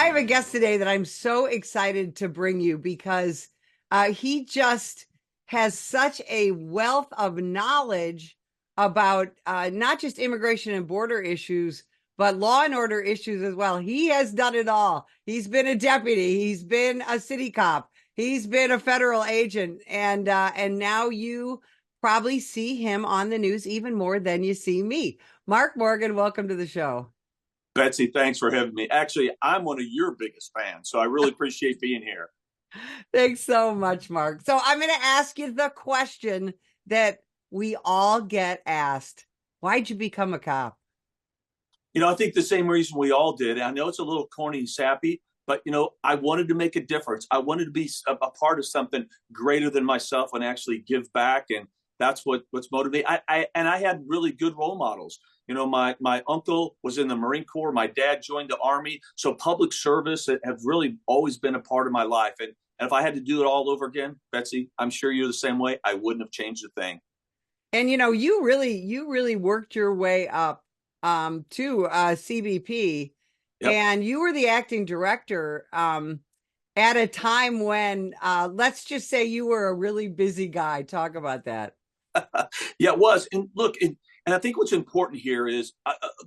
I have a guest today that I'm so excited to bring you because he just has such a wealth of knowledge about not just immigration and border issues, but law and order issues as well. He has done it all. He's been a deputy. He's been a city cop. He's been a federal agent, and now you probably see him on the news even more than you see me. Mark Morgan, welcome to the show. Betsy, thanks for having me. Actually, I'm one of your biggest fans, so I really appreciate being here. Thanks so much, Mark. So I'm going to ask you the question that we all get asked. Why'd you become a cop? I think the same reason we all did. I know it's a little corny and sappy, but I wanted to make a difference. I wanted to be a part of something greater than myself and actually give back, and that's what's motivated me. I had really good role models. My uncle was in the Marine Corps. My dad joined the Army. So public service have really always been a part of my life. And if I had to do it all over again, Betsy, I'm sure you're the same way. I wouldn't have changed a thing. And you really worked your way up to CBP, Yep. and you were the acting director at a time when let's just say you were a really busy guy. Talk about that. Yeah, it was. And look, and I think what's important here is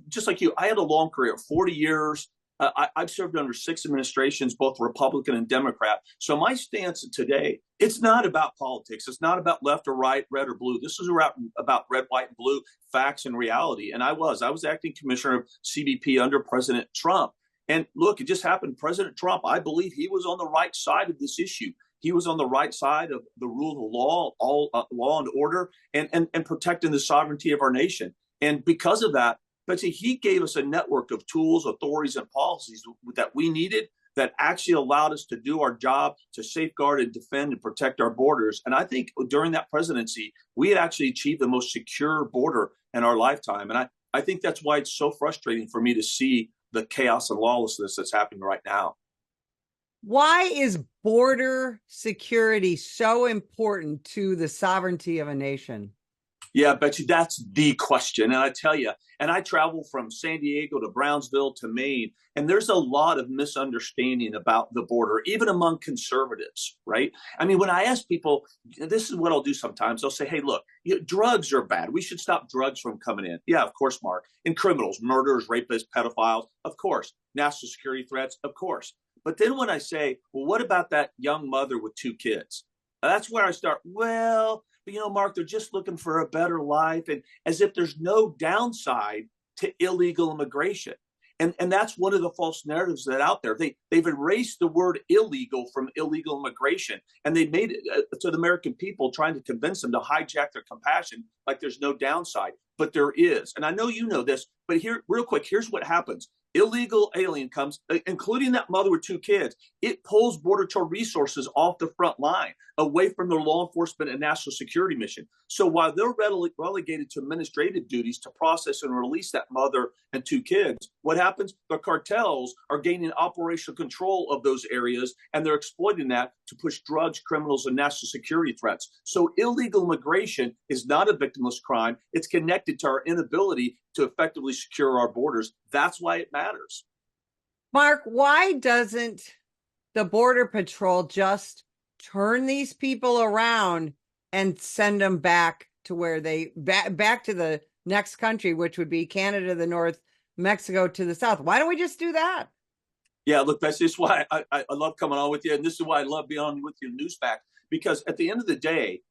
just like you, I had a long career, 40 years. I've served under 6 administrations, both Republican and Democrat. So my stance today, it's not about politics. It's not about left or right, red or blue. This is about red, white, and blue, facts and reality. And I was acting commissioner of CBP under President Trump. And look, it just happened. President Trump, I believe he was on the right side of this issue. He was on the right side of the rule of law, all law and order, and protecting the sovereignty of our nation. And because of that, Betsy, he gave us a network of tools, authorities, and policies that we needed that actually allowed us to do our job to safeguard and defend and protect our borders. And I think during that presidency, we had actually achieved the most secure border in our lifetime. And I think that's why it's so frustrating for me to see the chaos and lawlessness that's happening right now. Why is border security so important to the sovereignty of a nation? Yeah, I bet you that's the question. And I tell you, and I travel from San Diego to Brownsville to Maine, and there's a lot of misunderstanding about the border, even among conservatives, right? I mean, when I ask people, this is what I'll do sometimes. I'll say, hey, look, drugs are bad. We should stop drugs from coming in. Yeah, of course, Mark. And criminals, murderers, rapists, pedophiles, of course. National security threats, of course. But then when I say, well, what about that young mother with 2 kids? That's where I start, well, Mark, they're just looking for a better life, and as if there's no downside to illegal immigration. And that's one of the false narratives that are out there. They've erased the word illegal from illegal immigration, and they made it to the American people, trying to convince them to hijack their compassion like there's no downside. But there is. And I know you know this, but here, real quick, here's what happens. Illegal alien comes, including that mother with 2 kids. It pulls Border Patrol resources off the front line, away from their law enforcement and national security mission. So while they're relegated to administrative duties to process and release that mother and 2 kids, what happens? The cartels are gaining operational control of those areas, and they're exploiting that to push drugs, criminals, and national security threats. So illegal immigration is not a victimless crime. It's connected to our inability to effectively secure our borders. That's why it matters. Mark, why doesn't the Border Patrol just turn these people around and send them back to where back to the next country, which would be Canada to the north, Mexico to the south? Why don't we just do that? Yeah, look, this is why I love coming on with you. And this is why I love being on with you, Newsmax, because at the end of the day,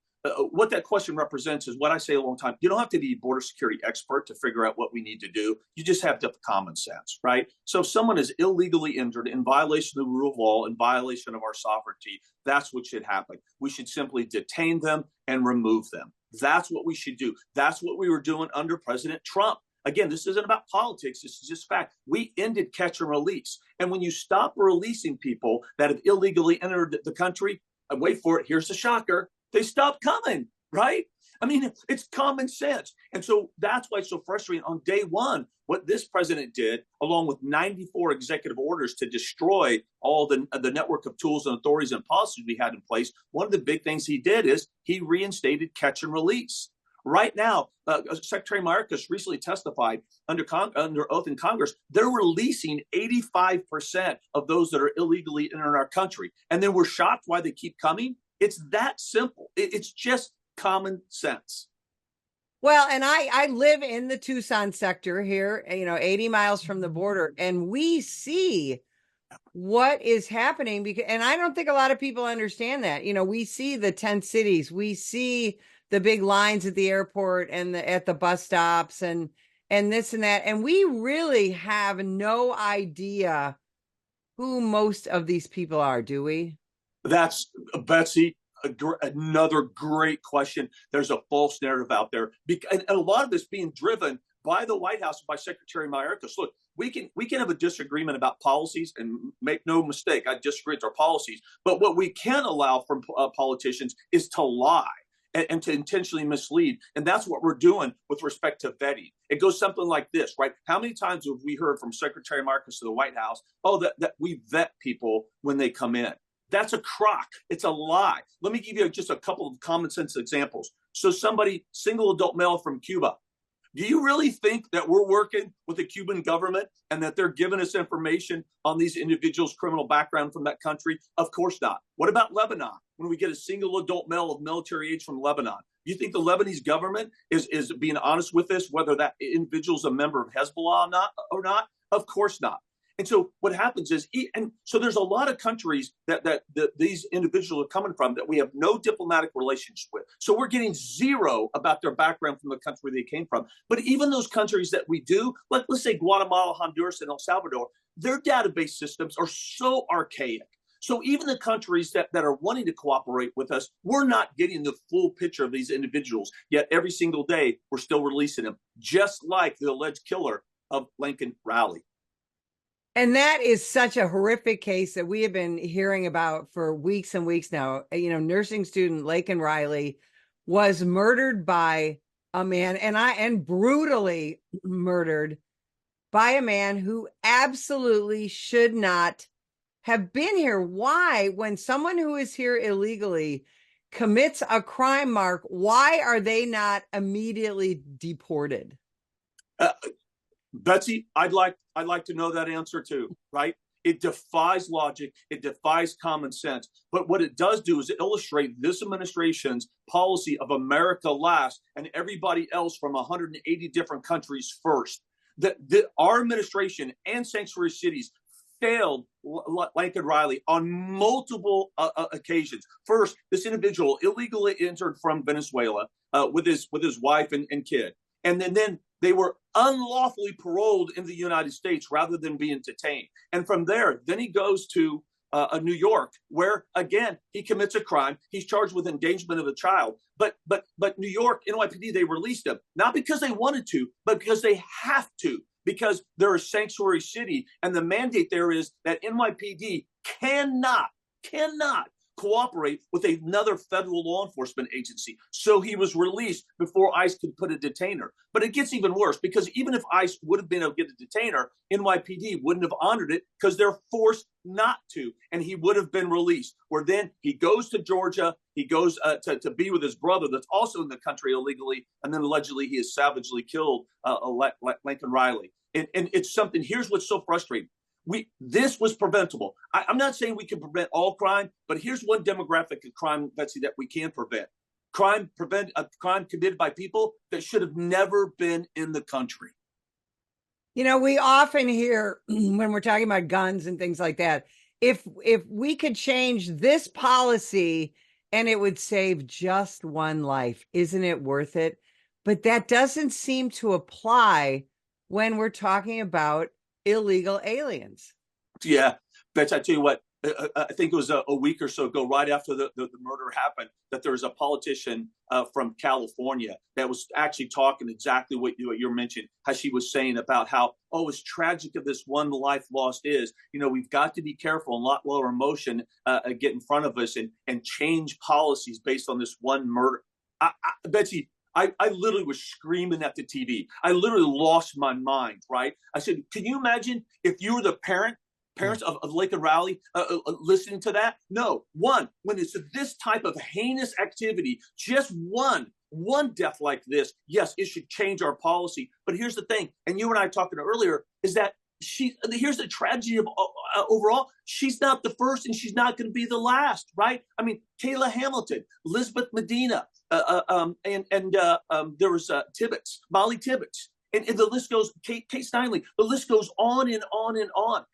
what that question represents is what I say a long time. You don't have to be a border security expert to figure out what we need to do. You just have to have common sense, right? So if someone is illegally injured in violation of the rule of law, in violation of our sovereignty, that's what should happen. We should simply detain them and remove them. That's what we should do. That's what we were doing under President Trump. Again, this isn't about politics. This is just fact. We ended catch and release. And when you stop releasing people that have illegally entered the country, and wait for it, here's the shocker, they stop coming, right? I mean, it's common sense. And so that's why it's so frustrating. On day one, what this president did, along with 94 executive orders to destroy all the network of tools and authorities and policies we had in place, one of the big things he did is he reinstated catch and release. Right now, Secretary Mayorkas recently testified under oath in Congress. They're releasing 85% of those that are illegally entering our country. And then we're shocked why they keep coming. It's that simple. It's just common sense. Well, and I live in the Tucson sector here, 80 miles from the border, and we see what is happening because, and I don't think a lot of people understand that. We see the tent cities, we see the big lines at the airport and at the bus stops and this and that, and we really have no idea who most of these people are, do we? That's Betsy. Another great question. There's a false narrative out there, and a lot of this being driven by the White House, by Secretary Mayorkas. Look, we can have a disagreement about policies, and make no mistake, I disagree with our policies. But what we can allow from politicians is to lie and to intentionally mislead, and that's what we're doing with respect to vetting. It goes something like this, right? How many times have we heard from Secretary Mayorkas to the White House, that we vet people when they come in? That's a crock. It's a lie. Let me give you just a couple of common sense examples. So somebody, single adult male from Cuba, do you really think that we're working with the Cuban government and that they're giving us information on these individuals' criminal background from that country? Of course not. What about Lebanon? When we get a single adult male of military age from Lebanon, do you think the Lebanese government is being honest with us, whether that individual is a member of Hezbollah or not? Of course not. And so what happens is, and so there's a lot of countries that these individuals are coming from that we have no diplomatic relations with. So we're getting zero about their background from the country they came from. But even those countries that we do, like let's say Guatemala, Honduras, and El Salvador, their database systems are so archaic. So even the countries that are wanting to cooperate with us, we're not getting the full picture of these individuals. Yet every single day, we're still releasing them, just like the alleged killer of Lincoln Riley. And that is such a horrific case that we have been hearing about for weeks and weeks now. Nursing student Laken Riley was murdered by a man, and brutally murdered by a man who absolutely should not have been here. Why, when someone who is here illegally commits a crime, Mark, why are they not immediately deported? Betsy, I'd like to know that answer too, right? It defies logic. It defies common sense. But what it does do is illustrate this administration's policy of America last and everybody else from 180 different countries first. Our administration and sanctuary cities failed Lincoln Riley on multiple occasions. First, this individual illegally entered from Venezuela with his wife and kid. And then they were unlawfully paroled in the United States rather than being detained. And from there, then he goes to New York, where again he commits a crime. He's charged with endangerment of a child. But New York, NYPD, they released him not because they wanted to, but because they have to, because they're a sanctuary city, and the mandate there is that NYPD cannot cooperate with another federal law enforcement agency. So he was released before ICE could put a detainer. But it gets even worse, because even if ICE would have been able to get a detainer, NYPD wouldn't have honored it because they're forced not to, and he would have been released. Where then he goes to Georgia, he goes to be with his brother that's also in the country illegally, and then allegedly he has savagely killed Lincoln Riley. And it's something, here's what's so frustrating. This was preventable. I'm not saying we can prevent all crime, but here's one demographic of crime, Betsy, that we can prevent. Crime committed by people that should have never been in the country. We often hear when we're talking about guns and things like that, if we could change this policy and it would save just one life, isn't it worth it? But that doesn't seem to apply when we're talking about illegal aliens. Yeah, Betsy, I tell you what, I think it was a week or so ago, right after the murder happened, that there was a politician from California that was actually talking exactly what you're mentioning, how she was saying about how, as tragic of this one life lost is, we've got to be careful and not lower emotion get in front of us and change policies based on this one murder. Betsy, I literally was screaming at the TV. I literally lost my mind, right? I said, can you imagine if you were the parents of Lincoln Riley listening to that? No. One, when it's this type of heinous activity, just one one death like this, yes, it should change our policy. But here's the thing, and you and I talking earlier, is that here's the tragedy of overall, she's not the first and she's not going to be the last, right? I mean, Kayla Hamilton, Elizabeth Medina, there was Tibbetts, Molly Tibbetts, and the list goes, Kate Steinle, the list goes on and on and on.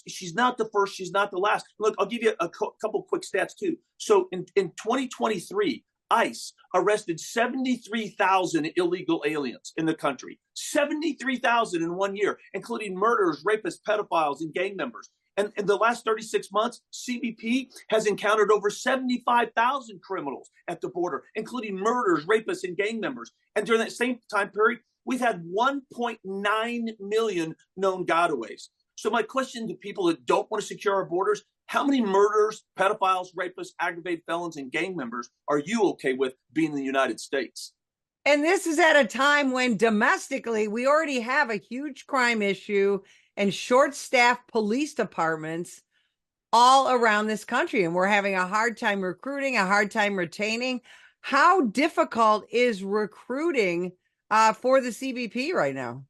She's not the first, she's not the last. Look, I'll give you a couple quick stats too. So in 2023, ICE arrested 73,000 illegal aliens in the country, 73,000 in 1 year, including murderers, rapists, pedophiles, and gang members. And in the last 36 months, CBP has encountered over 75,000 criminals at the border, including murderers, rapists, and gang members. And during that same time period, we've had 1.9 million known gotaways. So my question to people that don't want to secure our borders, how many murderers, pedophiles, rapists, aggravated felons, and gang members are you okay with being in the United States? And this is at a time when domestically, we already have a huge crime issue and short-staffed police departments all around this country. And we're having a hard time recruiting, a hard time retaining. How difficult is recruiting for the CBP right now?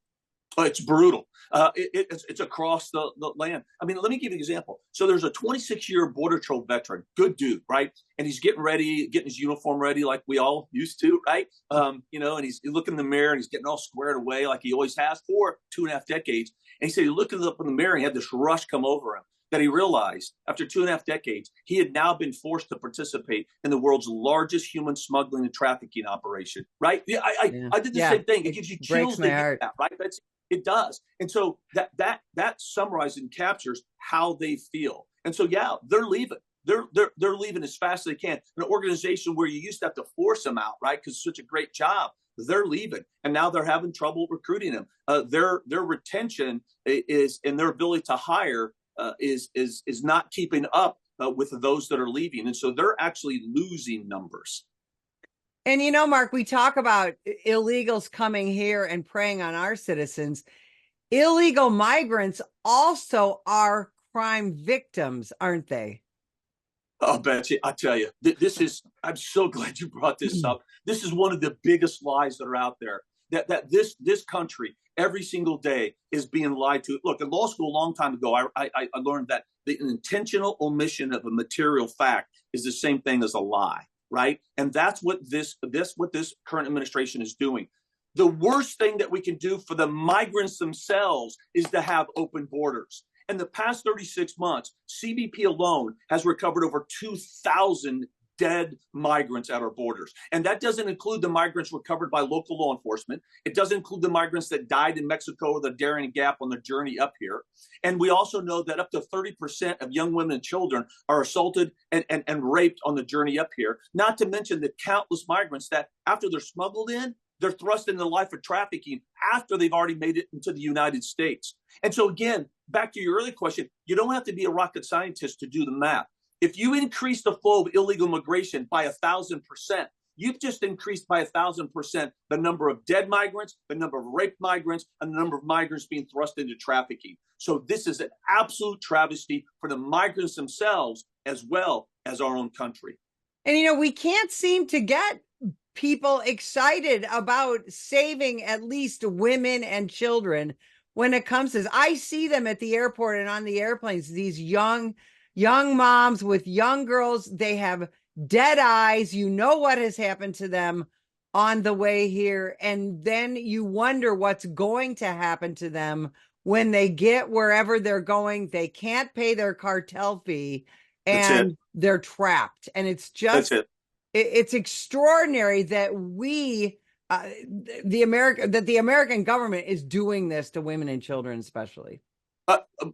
It's brutal. It's across the land. I mean, let me give you an example. So there's a 26-year Border Patrol veteran, good dude, right? And he's getting ready, getting his uniform ready like we all used to, right? And he's looking in the mirror and he's getting all squared away like he always has for 2.5 decades. And he said he looked up in the mirror and he had this rush come over him that he realized after 2.5 decades, he had now been forced to participate in the world's largest human smuggling and trafficking operation, right? Yeah, I did the same thing. It gives you chills to hear that, right? It does. And so that summarizes and captures how they feel. And so, yeah, they're leaving. They're leaving as fast as they can. An organization where you used to have to force them out, right? Because it's such a great job. They're leaving, and now they're having trouble recruiting them. Their retention is, and their ability to hire is not keeping up with those that are leaving, and so they're actually losing numbers. And Mark, we talk about illegals coming here and preying on our citizens. Illegal migrants also are crime victims, aren't they? Oh, Betsy, I tell you, I'm so glad you brought this up. This is one of the biggest lies that are out there, that this country every single day is being lied to. Look, in law school a long time ago, I learned that the intentional omission of a material fact is the same thing as a lie. Right. And that's what this current administration is doing. The worst thing that we can do for the migrants themselves is to have open borders. In the past 36 months, CBP alone has recovered over 2,000 dead migrants at our borders. And that doesn't include the migrants recovered by local law enforcement. It doesn't include the migrants that died in Mexico or the Darien Gap on their journey up here. And we also know that up to 30% of young women and children are assaulted and raped on the journey up here, not to mention the countless migrants that after they're smuggled in, they're thrust into the life of trafficking after they've already made it into the United States. And so again, back to your earlier question, you don't have to be a rocket scientist to do the math. If you increase the flow of illegal migration by 1,000%, you've just increased by 1,000% the number of dead migrants, the number of raped migrants, and the number of migrants being thrust into trafficking. So this is an absolute travesty for the migrants themselves as well as our own country. And, we can't seem to get people excited about saving at least women and children when it comes to this. I see them at the airport and on the airplanes, these young moms with young girls. They have dead eyes. You know what has happened to them on the way here. And then you wonder what's going to happen to them when they get wherever they're going. They can't pay their cartel fee and they're trapped. And it's just, it's extraordinary that the American government is doing this to women and children, especially.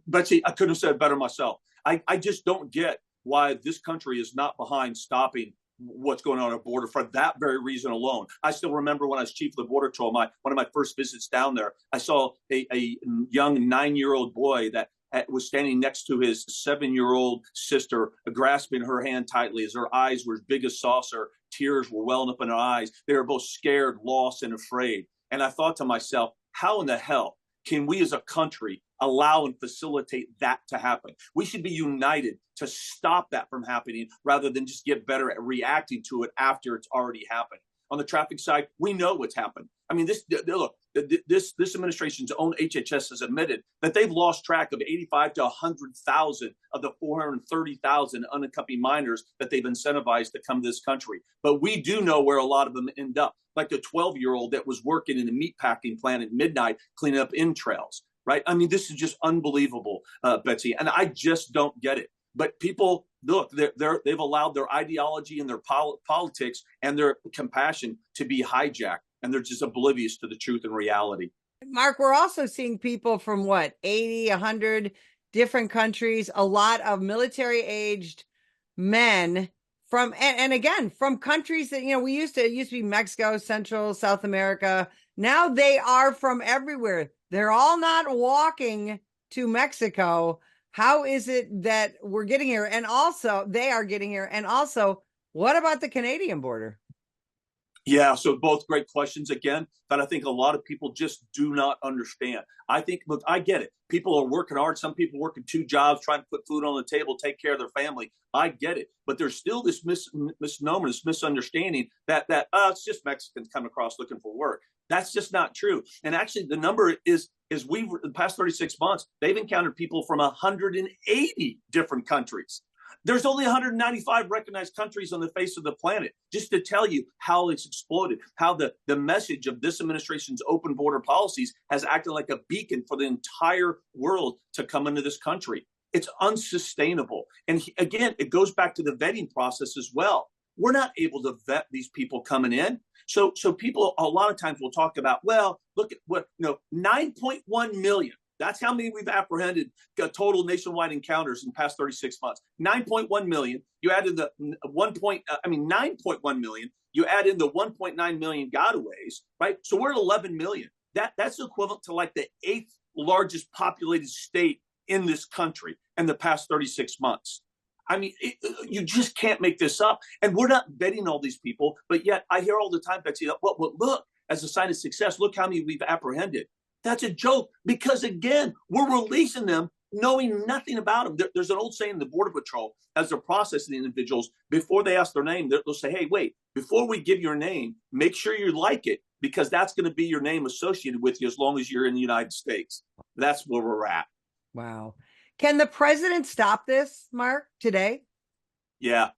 Betsy, I couldn't have said it better myself. I just don't get why this country is not behind stopping what's going on at our border for that very reason alone. I still remember when I was chief of the Border Patrol, one of my first visits down there, I saw a young 9-year-old boy that was standing next to his 7-year-old sister, grasping her hand tightly as her eyes were as big as saucer. Tears were welling up in her eyes. They were both scared, lost, and afraid. And I thought to myself, how in the hell can we as a country allow and facilitate that to happen? We should be united to stop that from happening rather than just get better at reacting to it after it's already happened. on the traffic side, we know what's happened. I mean, look, this administration's own HHS has admitted that they've lost track of 85 to 100,000 of the 430,000 unaccompanied minors that they've incentivized to come to this country. But we do know where a lot of them end up, like the 12-year-old that was working in a meatpacking plant at midnight cleaning up entrails, right? I mean, this is just unbelievable, Betsy, and I just don't get it. But people, look, they've allowed their ideology and their politics and their compassion to be hijacked, and they're just oblivious to the truth and reality. Mark, we're also seeing people from what, 80, 100 different countries, a lot of military-aged men from, and again, from countries that, we used to be Mexico, Central, South America. Now they are from everywhere. They're all not walking to Mexico. How is it that we're getting here? And also, they are getting here. And also, what about the Canadian border? Yeah, so both great questions again that I think a lot of people just do not understand. I think, look, I get it. People are working hard. Some people working 2 jobs, trying to put food on the table, take care of their family. I get it. But there's still this misnomer, this misunderstanding that it's just Mexicans coming across looking for work. That's just not true. And actually, the number is we've, in the past 36 months, they've encountered people from 180 different countries. There's only 195 recognized countries on the face of the planet, just to tell you how it's exploded, how the message of this administration's open border policies has acted like a beacon for the entire world to come into this country. It's unsustainable. And again, it goes back to the vetting process as well. We're not able to vet these people coming in. So people a lot of times will talk about, well, look at what, 9.1 million. That's how many we've apprehended total nationwide encounters in the past 36 months. 9.1 million. You add in the 9.1 million. You add in the 1.9 million gotaways, right? So we're at 11 million. That's equivalent to like the 8th largest populated state in this country in the past 36 months. I mean, you just can't make this up. And we're not vetting all these people, but yet I hear all the time, Betsy, well, look, as a sign of success, look how many we've apprehended. That's a joke because, again, we're releasing them knowing nothing about them. There's an old saying in the Border Patrol, as they're processing the individuals, before they ask their name, they'll say, hey, wait, before we give your name, make sure you like it because that's going to be your name associated with you as long as you're in the United States. That's where we're at. Wow. Can the president stop this, Mark, today? Yeah,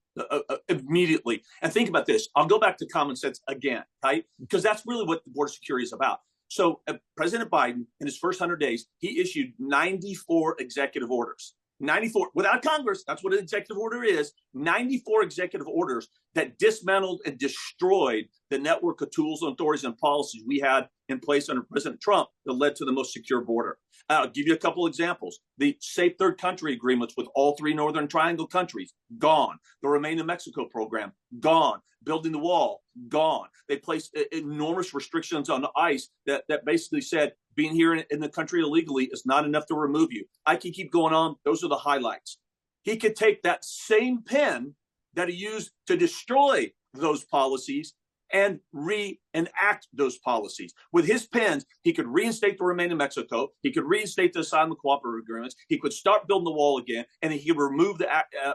immediately. And think about this. I'll go back to common sense again, right? Because that's really what the border security is about. So President Biden, in his first 100 days, he issued 94 executive orders. 94 without Congress. That's what an executive order is. 94 executive orders that dismantled and destroyed the network of tools and authorities and policies we had in place under President Trump that led to the most secure border. I'll give you a couple examples. The safe third country agreements with all 3 Northern Triangle countries, gone. The Remain in Mexico program, gone. Building the wall, gone. They placed enormous restrictions on ICE that basically said being here in the country illegally is not enough to remove you. I can keep going on. Those are the highlights. He could take that same pen that he used to destroy those policies and reenact those policies. With his pens, he could reinstate the Remain in Mexico. He could reinstate the asylum cooperative agreements. He could start building the wall again, and he could remove the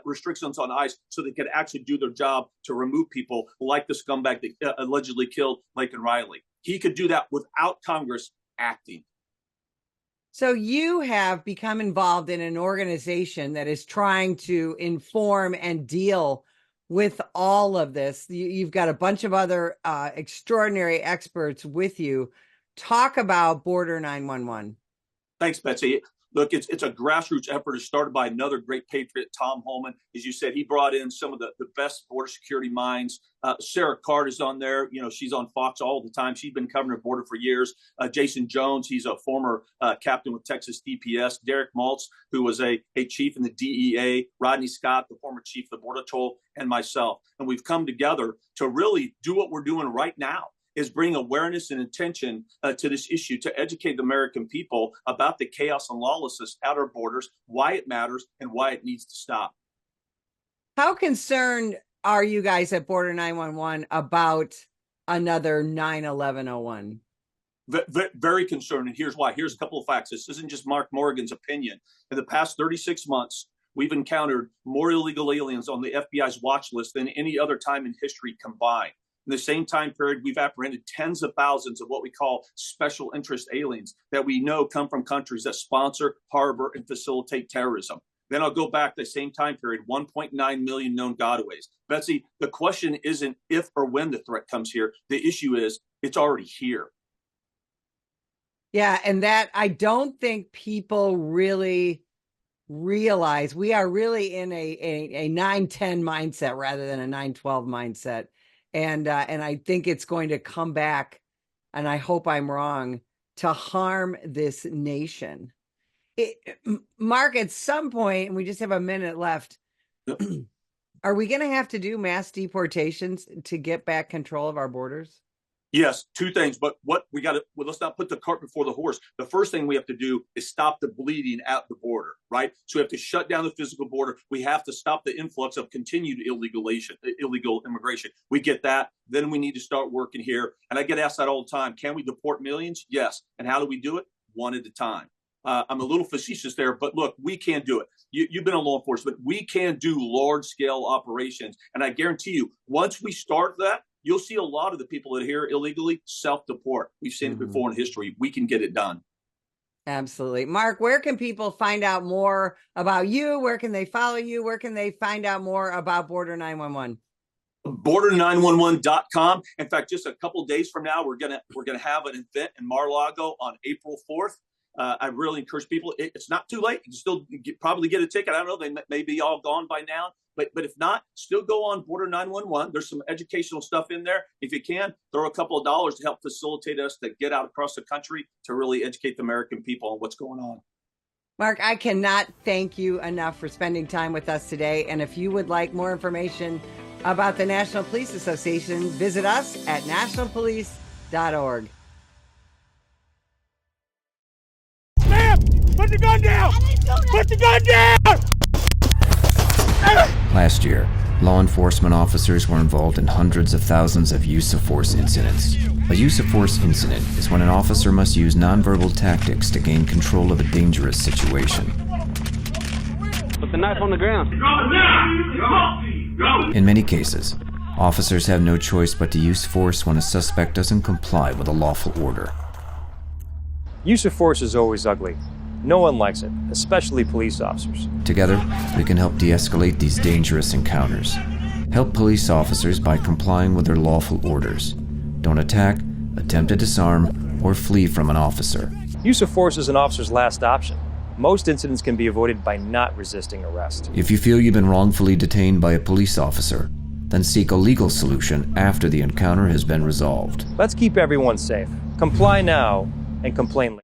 restrictions on ICE so they could actually do their job to remove people like the scumbag that allegedly killed Laken Riley. He could do that without Congress acting. So you have become involved in an organization that is trying to inform and deal with all of this. You've got a bunch of other extraordinary experts with you. Talk about Border 911. Thanks, Betsy. Look, it's a grassroots effort started by another great patriot, Tom Holman. As you said, he brought in some of the best border security minds. Sarah Carter's on there. She's on Fox all the time. She's been covering the border for years. Jason Jones, he's a former captain with Texas DPS. Derek Maltz, who was a chief in the DEA. Rodney Scott, the former chief of the Border Patrol, and myself. And we've come together to really do what we're doing right now, is bring awareness and attention to this issue, to educate the American people about the chaos and lawlessness at our borders, why it matters, and why it needs to stop. How concerned are you guys at Border 911 about another 9/11/01? Very concerned, and here's why. Here's a couple of facts. This isn't just Mark Morgan's opinion. In the past 36 months, we've encountered more illegal aliens on the FBI's watch list than any other time in history combined. In the same time period, we've apprehended tens of thousands of what we call special interest aliens that we know come from countries that sponsor, harbor, and facilitate terrorism. Then I'll go back to the same time period, 1.9 million known gotaways. Betsy, the question isn't if or when the threat comes here. The issue is it's already here. Yeah, and that I don't think people really realize we are really in a 9-10 mindset rather than a 9-12 mindset. And I think it's going to come back, and I hope I'm wrong, to harm this nation. Mark, at some point, and we just have a minute left, Yep. Are we going to have to do mass deportations to get back control of our borders? Yes, two things, but what we got to, well, let's not put the cart before the horse. The first thing we have to do is stop the bleeding at the border, right? So we have to shut down the physical border. We have to stop the influx of continued illegal immigration. We get that. Then we need to start working here. And I get asked that all the time. Can we deport millions? Yes. And how do we do it? One at a time. I'm a little facetious there, but look, we can do it. You've been in law enforcement. We can do large-scale operations. And I guarantee you, once we start that, you'll see a lot of the people that are here illegally self-deport. We've seen it before in history. We can get it done. Absolutely. Mark, where can people find out more about you? Where can they follow you? Where can they find out more about Border 911? Border911.com. In fact, just a couple of days from now, we're gonna have an event in Mar-a-Lago on April 4th. I really encourage people. It's not too late. You can still probably get a ticket. I don't know. They may be all gone by now. But if not, still go on Border 911. There's some educational stuff in there. If you can, throw a couple of dollars to help facilitate us to get out across the country to really educate the American people on what's going on. Mark, I cannot thank you enough for spending time with us today. And if you would like more information about the National Police Association, visit us at nationalpolice.org. Put the gun down! Put the gun down! Last year, law enforcement officers were involved in hundreds of thousands of use of force incidents. A use of force incident is when an officer must use nonverbal tactics to gain control of a dangerous situation. Put the knife on the ground. In many cases, officers have no choice but to use force when a suspect doesn't comply with a lawful order. Use of force is always ugly. No one likes it, especially police officers. Together, we can help de-escalate these dangerous encounters. Help police officers by complying with their lawful orders. Don't attack, attempt to disarm, or flee from an officer. Use of force is an officer's last option. Most incidents can be avoided by not resisting arrest. If you feel you've been wrongfully detained by a police officer, then seek a legal solution after the encounter has been resolved. Let's keep everyone safe. Comply now and complain later.